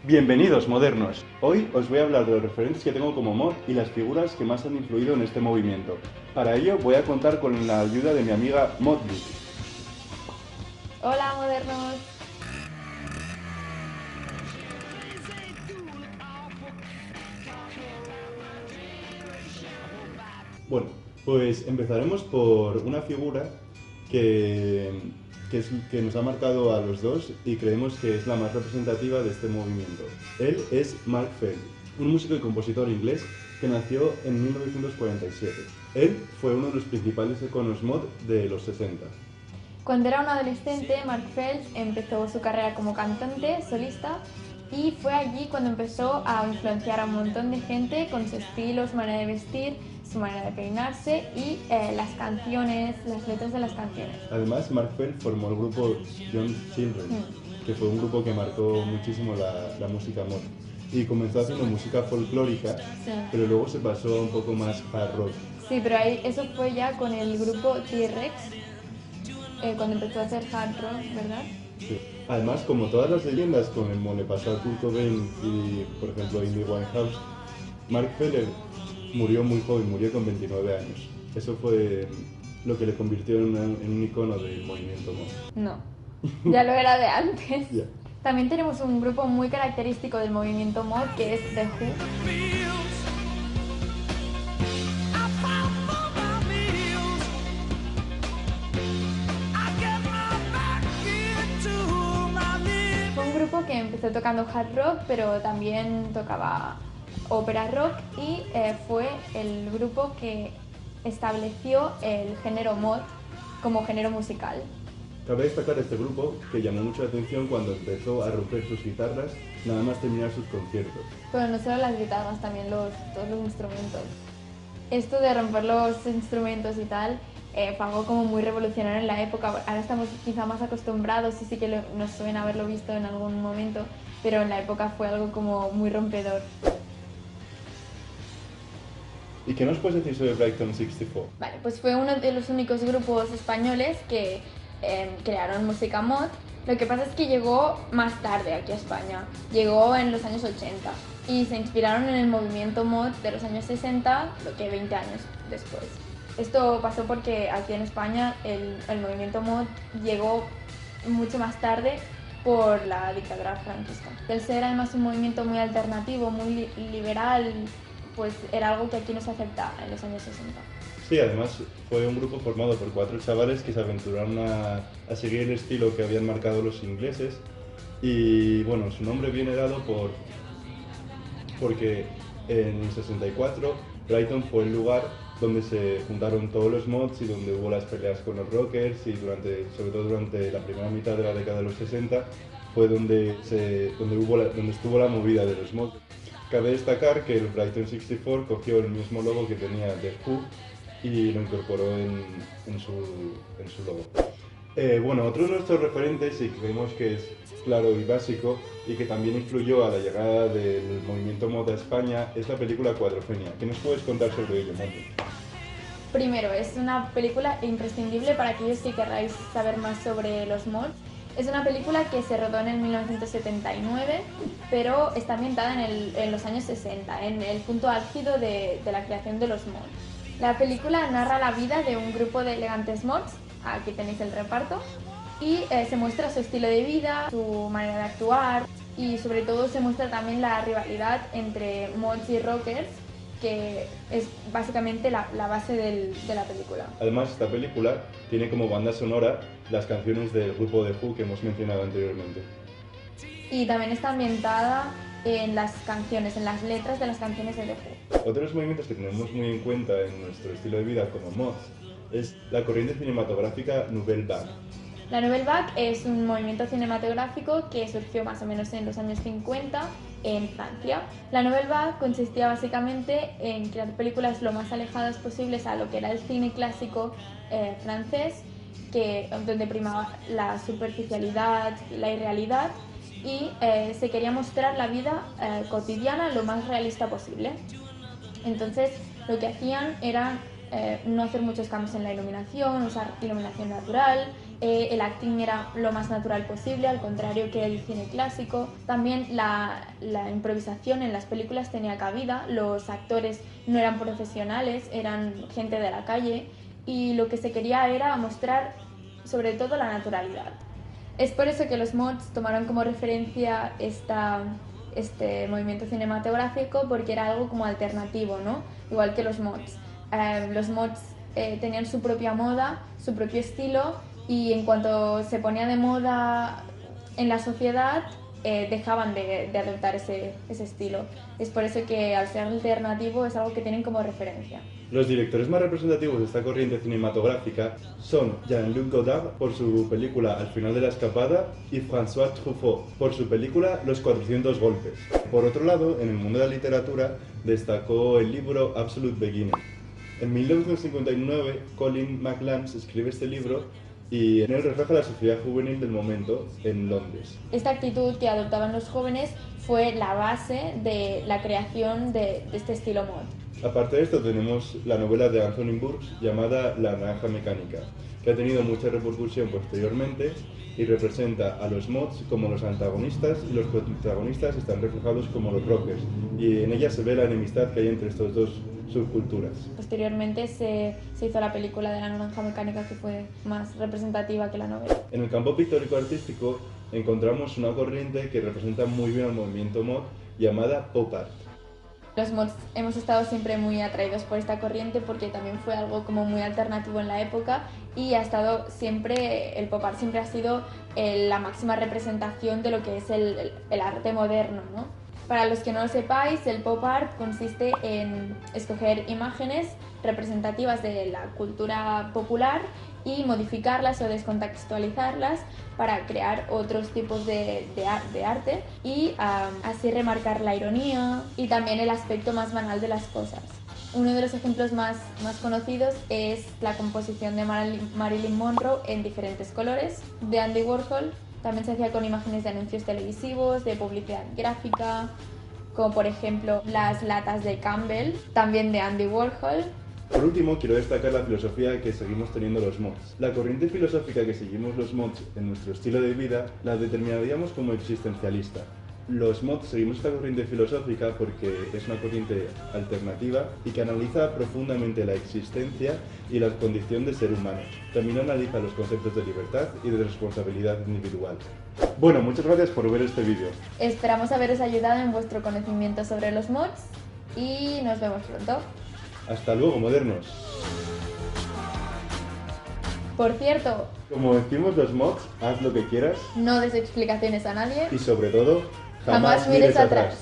Bienvenidos, modernos. Hoy os voy a hablar de los referentes que tengo como mod y las figuras que más han influido en este movimiento. Para ello voy a contar con la ayuda de mi amiga Modly. Hola, modernos. Bueno, pues empezaremos por una figura que, que nos ha marcado a los dos y creemos que es la más representativa de este movimiento. Él es Mark Fell, un músico y compositor inglés que nació en 1947. Él fue uno de los principales iconos mod de los 60. Cuando era un adolescente, Mark Felt empezó su carrera como cantante, solista, y fue allí cuando empezó a influenciar a un montón de gente con su estilo, su manera de vestir, su manera de peinarse y las canciones, las letras de las canciones. Además, Mark Fell formó el grupo Young Children, que fue un grupo que marcó muchísimo la música mod. Y comenzó haciendo música folclórica, Sí. pero luego se pasó un poco más hard rock. Sí, pero ahí, eso fue ya con el grupo T-Rex, cuando empezó a hacer hard rock, ¿verdad? Sí. Además, como todas las leyendas con el le pasó a Kurt Cobain y, por ejemplo, Amy Winehouse, Mark Feller murió muy joven, murió con 29 años. Eso fue lo que le convirtió en un icono del movimiento mod. No, ya lo era de antes. Yeah. También tenemos un grupo muy característico del movimiento mod que es The Who. Fue un grupo que empezó tocando hard rock, pero también tocaba ópera rock y fue el grupo que estableció el género mod como género musical. Cabe destacar este grupo que llamó mucho la atención cuando empezó a romper sus guitarras nada más terminar sus conciertos. Pero no solo las guitarras, también todos los instrumentos. Esto de romper los instrumentos y tal fue algo como muy revolucionario en la época. Ahora estamos quizá más acostumbrados y sí que nos suena haberlo visto en algún momento, pero en la época fue algo como muy rompedor. ¿Y qué nos puedes decir sobre Brighton 64? Vale, pues fue uno de los únicos grupos españoles que crearon música mod. Lo que pasa es que llegó más tarde aquí a España, llegó en los años 80 y se inspiraron en el movimiento mod de los años 60, lo que 20 años después. Esto pasó porque aquí en España el movimiento mod llegó mucho más tarde por la dictadura franquista. El ser además un movimiento muy alternativo, muy liberal, pues era algo que aquí no se aceptaba en los años 60. Sí, además fue un grupo formado por 4 chavales que se aventuraron a seguir el estilo que habían marcado los ingleses y bueno, su nombre viene dado porque en el 64 Brighton fue el lugar donde se juntaron todos los mods y donde hubo las peleas con los rockers y sobre todo durante la primera mitad de la década de los 60 fue donde estuvo la movida de los mods. Cabe destacar que el Brighton 64 cogió el mismo logo que tenía The Who y lo incorporó en su logo. Bueno, otro de nuestros referentes y que creemos que es claro y básico y que también influyó a la llegada del movimiento mod a España es la película Cuadrofenia. ¿Qué nos puedes contar sobre ello, Monty? Primero, es una película imprescindible para aquellos que querráis saber más sobre los mods. Es una película que se rodó en el 1979, pero está ambientada en los años 60, en el punto álgido de la creación de los mods. La película narra la vida de un grupo de elegantes mods, aquí tenéis el reparto, y se muestra su estilo de vida, su manera de actuar y sobre todo se muestra también la rivalidad entre mods y rockers, que es básicamente la base de la película. Además, esta película tiene como banda sonora las canciones del grupo The Who que hemos mencionado anteriormente. Y también está ambientada en las canciones, en las letras de las canciones de The Who. Otro de los movimientos que tenemos muy en cuenta en nuestro estilo de vida como mods es la corriente cinematográfica Nouvelle Vague. La Nouvelle Vague es un movimiento cinematográfico que surgió más o menos en los años 50 en Francia. La Nouvelle Vague consistía básicamente en crear películas lo más alejadas posibles a lo que era el cine clásico francés, donde primaba la superficialidad, la irrealidad y se quería mostrar la vida cotidiana lo más realista posible. Entonces lo que hacían era no hacer muchos cambios en la iluminación, usar iluminación natural el acting era lo más natural posible, al contrario que el cine clásico. También la improvisación en las películas tenía cabida, los actores no eran profesionales, eran gente de la calle, y lo que se quería era mostrar sobre todo la naturalidad. Es por eso que los mods tomaron como referencia este movimiento cinematográfico, porque era algo como alternativo, ¿no? Igual que los mods. Los mods tenían su propia moda, su propio estilo, y en cuanto se ponía de moda en la sociedad, dejaban de adoptar ese estilo. Es por eso que al ser alternativo es algo que tienen como referencia. Los directores más representativos de esta corriente cinematográfica son Jean-Luc Godard por su película Al final de la escapada y François Truffaut por su película Los 400 golpes. Por otro lado, en el mundo de la literatura destacó el libro Absolute Beginning. En 1959, Colin McLance escribe este libro y en él refleja la sociedad juvenil del momento en Londres. Esta actitud que adoptaban los jóvenes fue la base de la creación de este estilo mod. Aparte de esto tenemos la novela de Anthony Burgess llamada La naranja mecánica, que ha tenido mucha repercusión posteriormente y representa a los mods como los antagonistas y los protagonistas están reflejados como los rockers, y en ella se ve la enemistad que hay entre estos dos subculturas. Posteriormente se hizo la película de La naranja mecánica, que fue más representativa que la novela. En el campo pictórico-artístico encontramos una corriente que representa muy bien al movimiento mod llamada pop art. Los mods hemos estado siempre muy atraídos por esta corriente porque también fue algo como muy alternativo en la época, y ha estado siempre, el pop art siempre ha sido la máxima representación de lo que es el arte moderno, ¿no? Para los que no lo sepáis, el pop art consiste en escoger imágenes representativas de la cultura popular y modificarlas o descontextualizarlas para crear otros tipos de arte y así remarcar la ironía y también el aspecto más banal de las cosas. Uno de los ejemplos más conocidos es la composición de Marilyn Monroe en diferentes colores de Andy Warhol. También se hacía con imágenes de anuncios televisivos, de publicidad gráfica, como por ejemplo las latas de Campbell, también de Andy Warhol. Por último, quiero destacar la filosofía que seguimos teniendo los mods. La corriente filosófica que seguimos los mods en nuestro estilo de vida la determinaríamos como existencialista. Los mods seguimos esta corriente filosófica porque es una corriente alternativa y que analiza profundamente la existencia y la condición del ser humano. También analiza los conceptos de libertad y de responsabilidad individual. Bueno, muchas gracias por ver este vídeo. Esperamos haberos ayudado en vuestro conocimiento sobre los mods y nos vemos pronto. Hasta luego, modernos. Por cierto, como decimos los mods, haz lo que quieras. No des explicaciones a nadie. Y sobre todo, Jamás mires atrás.